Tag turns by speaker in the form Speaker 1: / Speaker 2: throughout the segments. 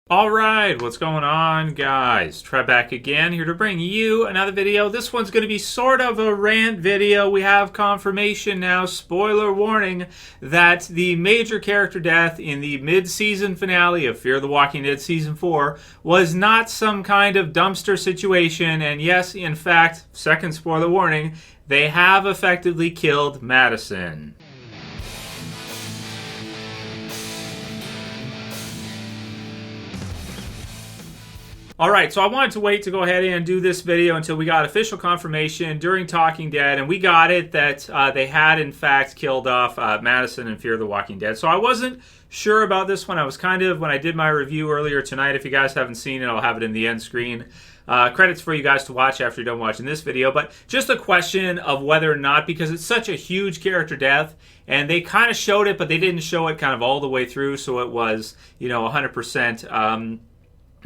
Speaker 1: Alright, what's going on, guys? Trev back again, here to bring you another video. This one's going to be sort of a rant video. We have confirmation now, spoiler warning, that the major character death in the mid-season finale of Fear the Walking Dead Season 4 was not some kind of dumpster situation, and yes, in fact, second spoiler warning, they have effectively killed Madison. Alright, so I wanted to wait to go ahead and do this video until we got official confirmation during Talking Dead, and we got it that they had in fact killed off Madison in Fear the Walking Dead. So I wasn't sure about this one. I was kind of, when I did my review earlier tonight, if you guys haven't seen it, I'll have it in the end screen. Credits for you guys to watch after you're done watching this video, but just a question of whether or not, because it's such a huge character death, and they kind of showed it, but they didn't show it kind of all the way through, so it was, 100%,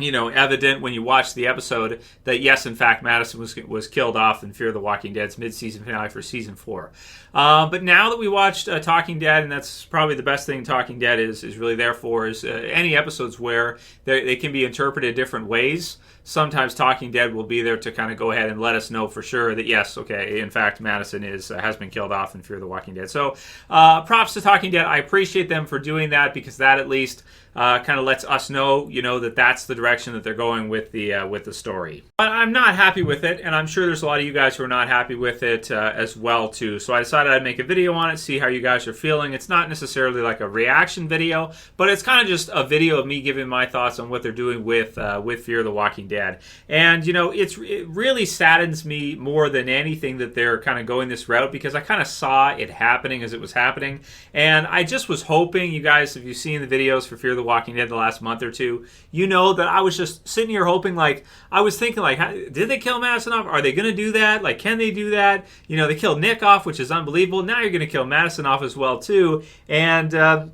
Speaker 1: evident when you watch the episode that yes, in fact, Madison was killed off in Fear the Walking Dead's mid-season finale for Season 4. But now that we watched Talking Dead, and that's probably the best thing Talking Dead is really there for, is any episodes where they can be interpreted different ways. Sometimes Talking Dead will be there to kind of go ahead and let us know for sure that yes, okay, in fact, Madison has been killed off in Fear the Walking Dead. So props to Talking Dead. I appreciate them for doing that, because that at least kind of lets us know, that that's the direction that they're going with the story. But I'm not happy with it, and I'm sure there's a lot of you guys who are not happy with it as well too. So I decided I'd make a video on it, see how you guys are feeling. It's not necessarily like a reaction video, but it's kind of just a video of me giving my thoughts on what they're doing with Fear the Walking Dead. And it really saddens me more than anything that they're kind of going this route, because I kind of saw it happening as it was happening, and I just was hoping, you guys, if you've seen the videos for Fear the Walking Dead the last month or two, that I was just sitting here hoping, I was thinking, did they kill Madison off? Are they going to do that? Can they do that? They killed Nick off, which is unbelievable. Now you're going to kill Madison off as well too, and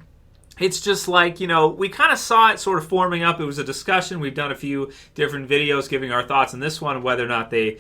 Speaker 1: it's just we kind of saw it sort of forming up. It was a discussion. We've done a few different videos giving our thoughts on this one, whether or not they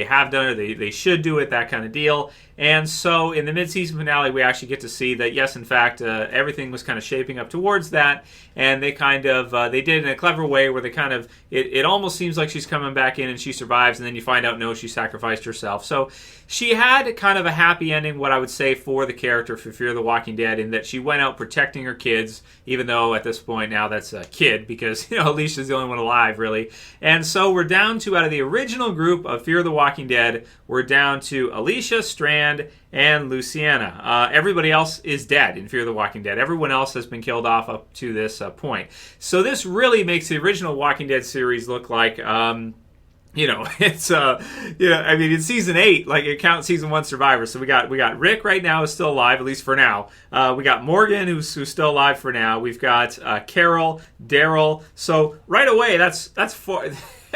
Speaker 1: have done it, they should do it, that kind of deal. And so in the mid-season finale, we actually get to see that, yes, in fact, everything was kind of shaping up towards that. And they kind of, they did it in a clever way where they kind of, it almost seems like she's coming back in and she survives. And then you find out, no, she sacrificed herself. So she had kind of a happy ending, what I would say, for the character for Fear the Walking Dead, in that she went out protecting her kids, even though at this point now that's a kid, because, Alicia's the only one alive, really. And so we're down to, out of the original group of Fear the Walking Dead, we're down to Alicia, Strand, and Luciana. Everybody else is dead in Fear the Walking Dead. Everyone else has been killed off up to this point. So this really makes the original Walking Dead series look like, it's in season 8, it counts season 1 survivors. So we got Rick right now is still alive, at least for now. We got Morgan who's still alive for now. We've got Carol, Daryl. So right away, that's 4.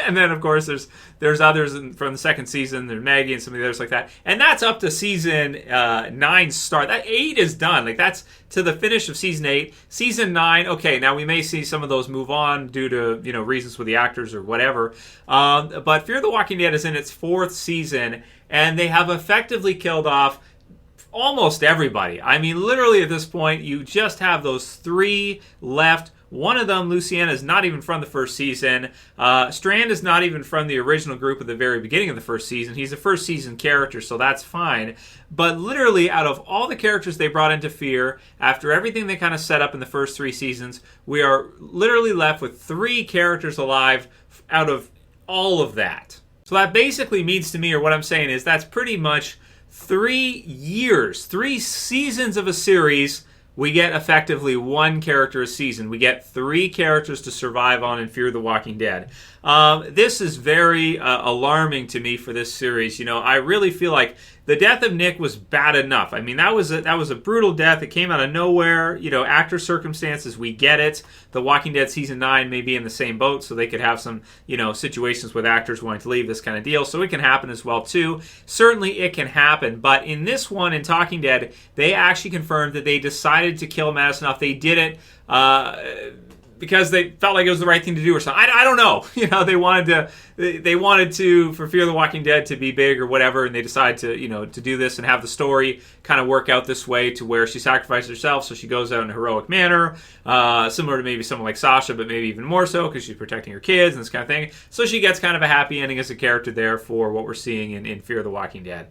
Speaker 1: And then, of course, there's others from the second season. There's Maggie and some of the others like that. And that's up to season 9 start. That 8 is done. That's to the finish of season 8. Season 9, okay, now we may see some of those move on due to, reasons with the actors or whatever. But Fear the Walking Dead is in its 4th season, and they have effectively killed off almost everybody. I mean, literally at this point, you just have those 3 left. One of them, Luciana, is not even from the first season. Strand is not even from the original group at the very beginning of the first season. He's a first season character, so that's fine. But literally, out of all the characters they brought into Fear, after everything they kind of set up in the first 3 seasons, we are literally left with 3 characters alive out of all of that. So that basically means to me, or what I'm saying is, that's pretty much 3 years, 3 seasons of a series. We get effectively 1 character a season. We get 3 characters to survive on in Fear the Walking Dead. This is very alarming to me for this series. I really feel like the death of Nick was bad enough. I mean, that was a brutal death. It came out of nowhere. Actor circumstances, we get it. The Walking Dead Season 9 may be in the same boat, so they could have some, situations with actors wanting to leave, this kind of deal. So it can happen as well, too. Certainly it can happen. But in this one, in Talking Dead, they actually confirmed that they decided to kill Madison off. They did it because they felt like it was the right thing to do or something. I don't know. They wanted to for Fear the Walking Dead to be big or whatever, and they decided to do this and have the story kind of work out this way to where she sacrificed herself, so she goes out in a heroic manner, similar to maybe someone like Sasha, but maybe even more so because she's protecting her kids and this kind of thing. So she gets kind of a happy ending as a character there for what we're seeing in Fear the Walking Dead.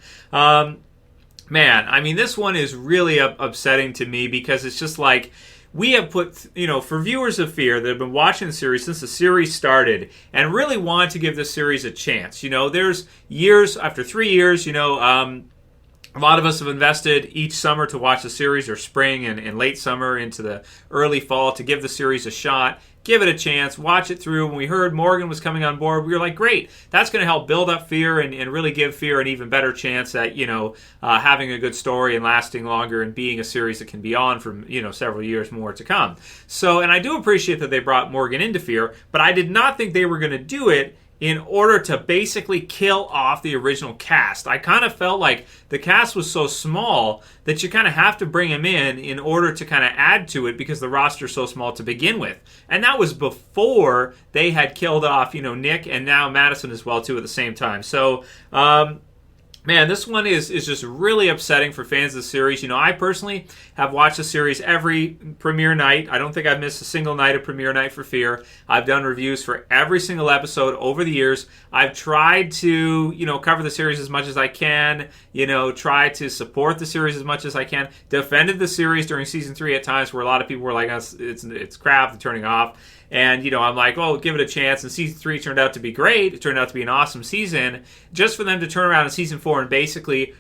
Speaker 1: Man, I mean, this one is really upsetting to me because it's just like, we have put, for viewers of Fear that have been watching the series since the series started and really want to give this series a chance. There's years, after 3 years, a lot of us have invested each summer to watch the series, or spring and late summer into the early fall, to give the series a shot, give it a chance, watch it through. When we heard Morgan was coming on board, we were like, great, that's going to help build up Fear and really give Fear an even better chance at, having a good story and lasting longer and being a series that can be on for, several years more to come. So, and I do appreciate that they brought Morgan into Fear, but I did not think they were going to do it in order to basically kill off the original cast. I kind of felt like the cast was so small that you kind of have to bring them in order to kind of add to it because the roster's so small to begin with. And that was before they had killed off, Nick and now Madison as well, too, at the same time. So, man, this one is just really upsetting for fans of the series. I personally have watched the series every premiere night. I don't think I've missed a single night of premiere night for Fear. I've done reviews for every single episode over the years. I've tried to, cover the series as much as I can, try to support the series as much as I can. Defended the series during season 3 at times where a lot of people were like, it's crap, they're turning off. And, I'm like, oh, give it a chance. And season 3 turned out to be great. It turned out to be an awesome season. Just for them to turn around in season 4 and basically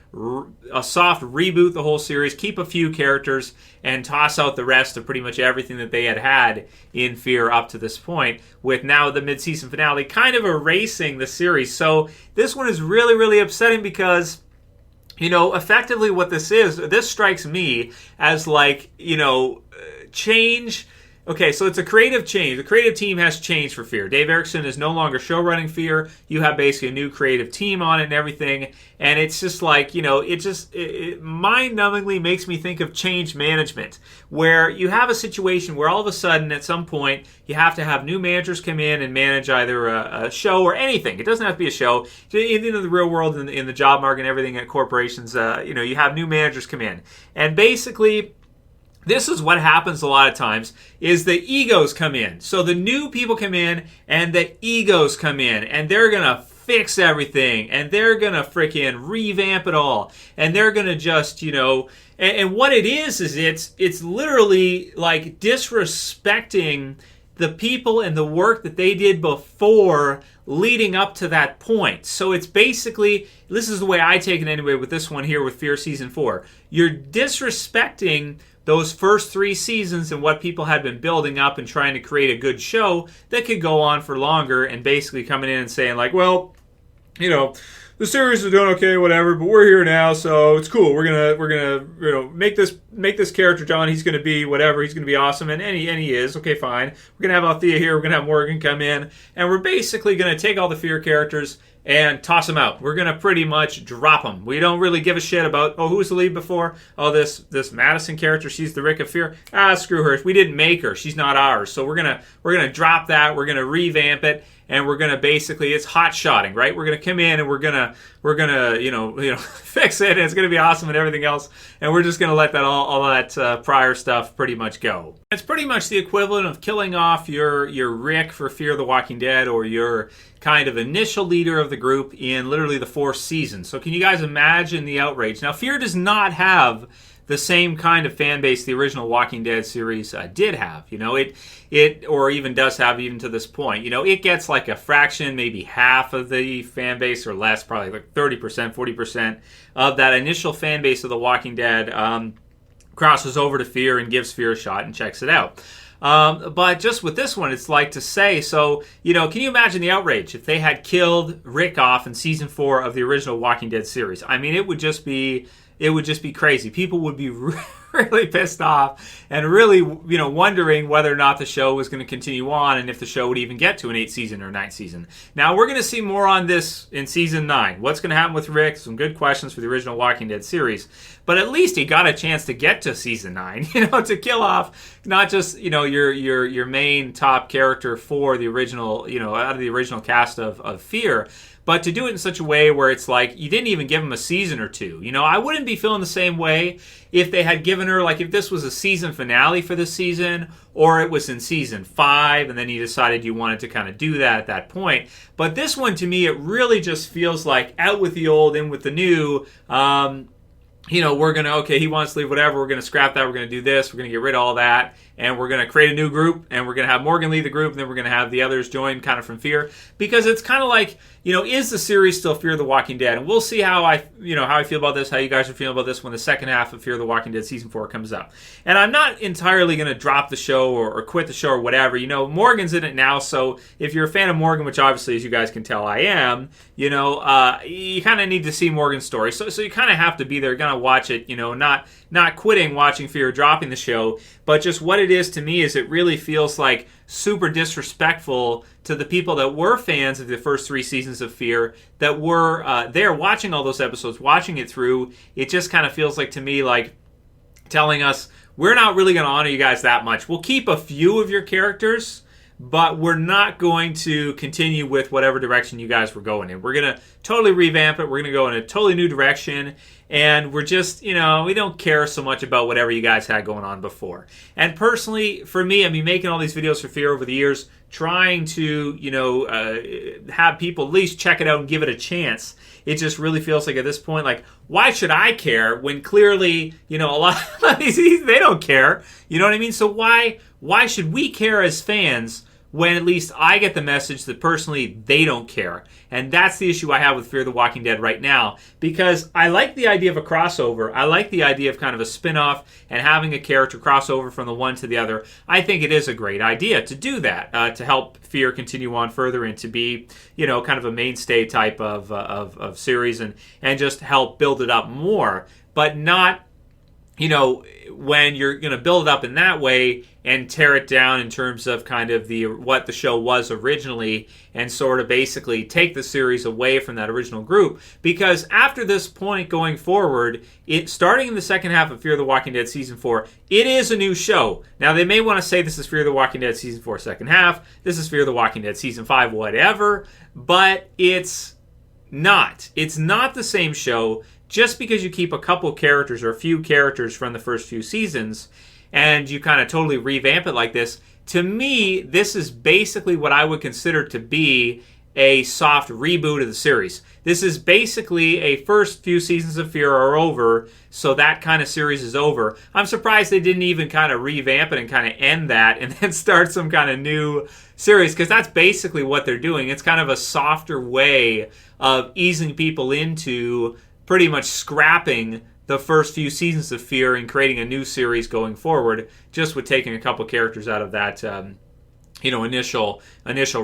Speaker 1: a soft reboot the whole series, keep a few characters, and toss out the rest of pretty much everything that they had in Fear up to this point, with now the mid-season finale kind of erasing the series. So this one is really, really upsetting because, effectively what this strikes me as like, change. Okay, so it's a creative change. The creative team has changed for Fear. Dave Erickson is no longer show-running Fear. You have basically a new creative team on it and everything. And it's just like, it mind-numbingly makes me think of change management, where you have a situation where all of a sudden, at some point, you have to have new managers come in and manage either a show or anything. It doesn't have to be a show. Even in the real world, in the job market and everything at corporations, you have new managers come in. And basically, this is what happens a lot of times, is the egos come in. So the new people come in and the egos come in and they're going to fix everything and they're going to freaking revamp it all. And they're going to just, and what it is it's literally like disrespecting the people and the work that they did before leading up to that point. So it's basically, this is the way I take it anyway with this one here with Fear Season 4. You're disrespecting those first 3 seasons and what people had been building up and trying to create a good show that could go on for longer, and basically coming in and saying like, well, the series is doing okay, whatever, but we're here now, so it's cool. We're gonna make this character John. He's gonna be whatever. He's gonna be awesome, and he is. Okay, fine. We're gonna have Althea here. We're gonna have Morgan come in, and we're basically gonna take all the Fear characters and toss them out. We're going to pretty much drop them. We don't really give a shit about, oh, who's the lead before? Oh, this Madison character, she's the Rick of Fear. Screw her. We didn't make her. She's not ours. So we're going to drop that. We're going to revamp it, and we're going to basically, it's hot shotting, right? We're going to come in and we're going to fix it, and it's going to be awesome and everything else. And we're just going to let that all that prior stuff pretty much go. It's pretty much the equivalent of killing off your Rick for Fear the Walking Dead, or your kind of initial leader of the group in literally the 4th season. So can you guys imagine the outrage? Now, Fear does not have the same kind of fan base the original Walking Dead series did have. It or even does have even to this point. It gets like a fraction, maybe half of the fan base or less, probably like 30%, 40% of that initial fan base of The Walking Dead crosses over to Fear and gives Fear a shot and checks it out. But just with this one, it's like to say, so, can you imagine the outrage if they had killed Rick off in season 4 of the original Walking Dead series? I mean, it would just be crazy. People would be really pissed off and really, wondering whether or not the show was going to continue on and if the show would even get to an 8th season or 9th season. Now, we're going to see more on this in season 9. What's going to happen with Rick? Some good questions for the original Walking Dead series. But at least he got a chance to get to season 9, to kill off not just, your main top character for the original, out of the original cast of Fear, but to do it in such a way where it's like you didn't even give him a season or two. I wouldn't be feeling the same way if they had given her, like if this was a season finale for this season or it was in season 5 and then you decided you wanted to kind of do that at that point. But this one, to me, it really just feels like out with the old, in with the new. We're going to, he wants to leave, whatever, we're going to scrap that, we're going to do this, we're going to get rid of all that, and we're going to create a new group, and we're going to have Morgan lead the group, and then we're going to have the others join kind of from Fear. Because it's kind of like, is the series still Fear the Walking Dead? And we'll see how I feel about this, how you guys are feeling about this when the second half of Fear the Walking Dead Season 4 comes out. And I'm not entirely going to drop the show or quit the show or whatever. Morgan's in it now, so if you're a fan of Morgan, which obviously, as you guys can tell, I am, you kind of need to see Morgan's story. So you kind of have to be there, going to watch it, not quitting watching Fear, dropping the show, but just what it is to me is it really feels like super disrespectful to the people that were fans of the first 3 seasons of Fear, that were there watching all those episodes, watching it through. It just kind of feels like, to me, like telling us, we're not really going to honor you guys that much. We'll keep a few of your characters, but we're not going to continue with whatever direction you guys were going in. We're going to totally revamp it. We're going to go in a totally new direction. And we're just, we don't care so much about whatever you guys had going on before. And personally, for me, making all these videos for Fear over the years, trying to, have people at least check it out and give it a chance. It just really feels like at this point, like, why should I care when clearly, a lot of these, they don't care. You know what I mean? So why should we care as fans when at least I get the message that personally they don't care? And that's the issue I have with Fear the Walking Dead right now, because I like the idea of a crossover. I like the idea of kind of a spin-off and having a character cross over from the one to the other. I think it is a great idea to do that, to help Fear continue on further and to be, kind of a mainstay type of series and just help build it up more, but not, when you're going to build it up in that way and tear it down in terms of kind of what the show was originally and sort of basically take the series away from that original group. Because after this point going forward, starting in the second half of Fear the Walking Dead Season 4, it is a new show. Now, they may want to say this is Fear the Walking Dead Season 4 second half, this is Fear the Walking Dead Season 5, whatever, but it's not. It's not the same show. Just because you keep a couple characters or a few characters from the first few seasons and you kind of totally revamp it like this, to me, this is basically what I would consider to be a soft reboot of the series. This is basically a first few seasons of Fear are over, so that kind of series is over. I'm surprised they didn't even kind of revamp it and kind of end that and then start some kind of new series, because that's basically what they're doing. It's kind of a softer way of easing people into pretty much scrapping the first few seasons of Fear and creating a new series going forward, just with taking a couple characters out of that initial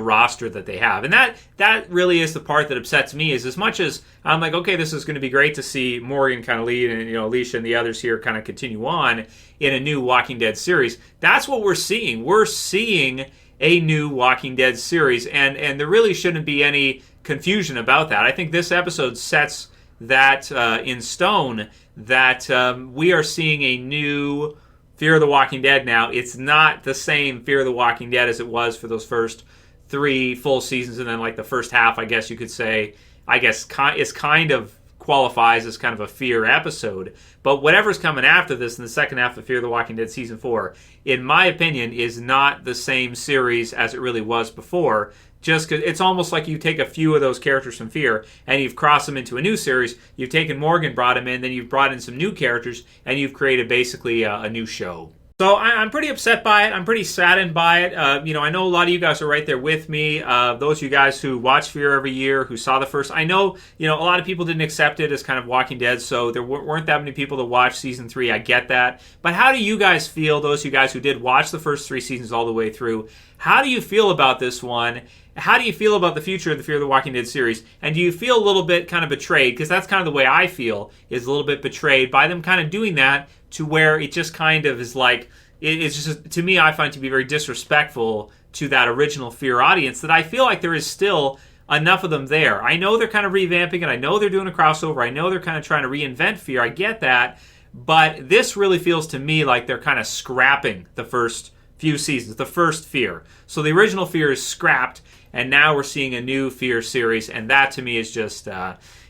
Speaker 1: roster that they have. And that really is the part that upsets me, is as much as I'm like, okay, this is going to be great to see Morgan kind of lead and Alicia and the others here kind of continue on in a new Walking Dead series. That's what we're seeing. We're seeing a new Walking Dead series, and there really shouldn't be any confusion about that. I think this episode sets that in stone, that we are seeing a new Fear of the Walking Dead now. It's not the same Fear of the Walking Dead as it was for those first 3 full seasons, and then like the first half, I guess you could say, is kind of qualifies as kind of a Fear episode. But whatever's coming after this in the second half of Fear the Walking Dead Season 4, in my opinion, is not the same series as it really was before. Just because it's almost like you take a few of those characters from Fear and you've crossed them into a new series. You've taken Morgan, brought him in, then you've brought in some new characters, and you've created basically a new show. So I'm pretty upset by it. I'm pretty saddened by it. I know a lot of you guys are right there with me. Those of you guys who watch Fear every year, who saw the first, I know, a lot of people didn't accept it as kind of Walking Dead, so there weren't that many people to watch Season 3. I get that. But how do you guys feel, those of you guys who did watch the first 3 seasons all the way through, How do you feel about this one? How do you feel about the future of the Fear the Walking Dead series? And do you feel a little bit kind of betrayed? Because that's kind of the way I feel, is a little bit betrayed by them kind of doing that, to where it just kind of is like, it's just, to me, I find it to be very disrespectful to that original Fear audience, that I feel like there is still enough of them there. I know they're kind of revamping it. I know they're doing a crossover. I know they're kind of trying to reinvent Fear. I get that. But this really feels to me like they're kind of scrapping the first few seasons, the first Fear. So the original Fear is scrapped, and now we're seeing a new Fear series, and that to me is just,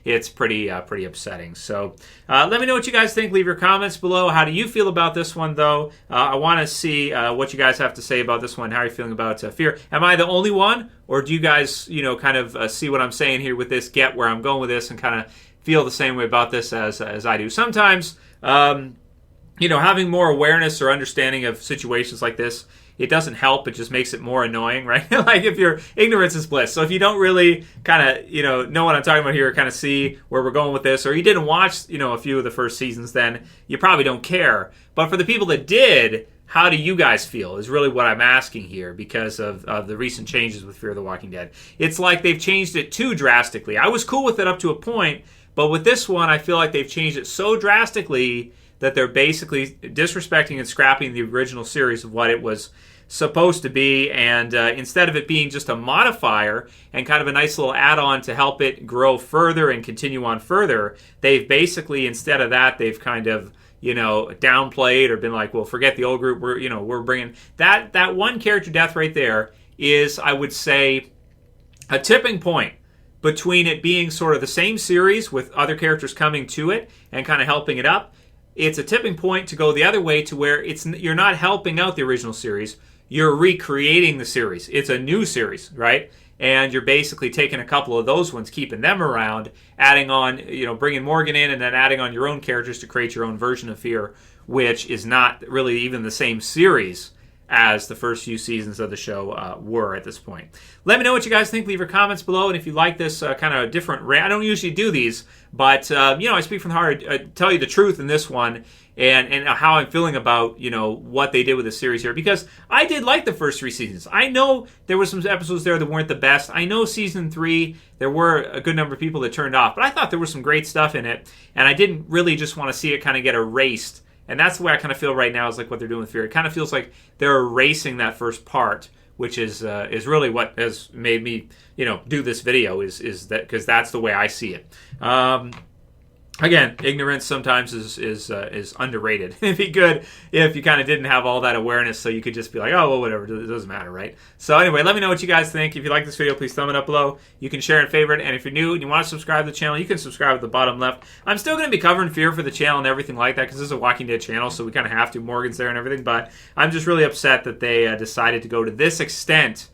Speaker 1: it's pretty upsetting. So let me know what you guys think. Leave your comments below. How do you feel about this one, though? I want to see what you guys have to say about this one. How are you feeling about Fear? Am I the only one, or do you guys, kind of see what I'm saying here with this, get where I'm going with this, and kind of feel the same way about this as I do? Sometimes, having more awareness or understanding of situations like this, it doesn't help. It just makes it more annoying, right? Like, if your ignorance is bliss. So if you don't really kind of, know what I'm talking about here, kind of see where we're going with this, or you didn't watch, a few of the first seasons, then you probably don't care. But for the people that did, how do you guys feel is really what I'm asking here, because of the recent changes with Fear the Walking Dead. It's like they've changed it too drastically. I was cool with it up to a point, but with this one, I feel like they've changed it so drastically that they're basically disrespecting and scrapping the original series of what it was supposed to be, and instead of it being just a modifier and kind of a nice little add-on to help it grow further and continue on further, they've basically, instead of that, they've kind of downplayed or been like, well, forget the old group. We're bringing that one character death right there is, I would say, a tipping point between it being sort of the same series with other characters coming to it and kind of helping it up. It's a tipping point to go the other way, to where you're not helping out the original series. You're recreating the series. It's a new series, right? And you're basically taking a couple of those ones, keeping them around, adding on, bringing Morgan in, and then adding on your own characters to create your own version of Fear, which is not really even the same series as the first few seasons of the show were at this point. Let me know what you guys think. Leave your comments below, and if you like this kind of different rant, I don't usually do these, but I speak from the heart. I tell you the truth in this one, and how I'm feeling about what they did with the series here, because I did like the first 3 seasons. I know there were some episodes there that weren't the best. I know season 3 there were a good number of people that turned off, but I thought there was some great stuff in it, and I didn't really just want to see it kind of get erased. And that's the way I kind of feel right now, is like what they're doing with Fear. It kind of feels like they're erasing that first part, which is really what has made me, do this video, is that, because that's the way I see it. Again, ignorance sometimes is underrated. It'd be good if you kind of didn't have all that awareness, so you could just be like, oh, well, whatever, it doesn't matter, right? So anyway, let me know what you guys think. If you like this video, please thumb it up below. You can share and favorite, and if you're new and you want to subscribe to the channel, you can subscribe at the bottom left. I'm still going to be covering Fear for the channel and everything like that, because this is a Walking Dead channel, so we kind of have to. Morgan's there and everything, but I'm just really upset that they decided to go to this extent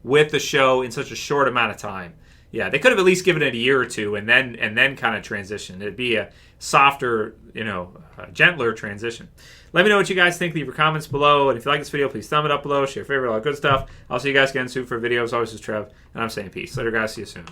Speaker 1: with the show in such a short amount of time. Yeah, they could have at least given it a year or two and then kind of transition. It'd be a softer, gentler transition. Let me know what you guys think. Leave your comments below. And if you like this video, please thumb it up below, share your favorite, all that good stuff. I'll see you guys again soon for videos. Always is Trev, and I'm saying peace. Later, guys. See you soon.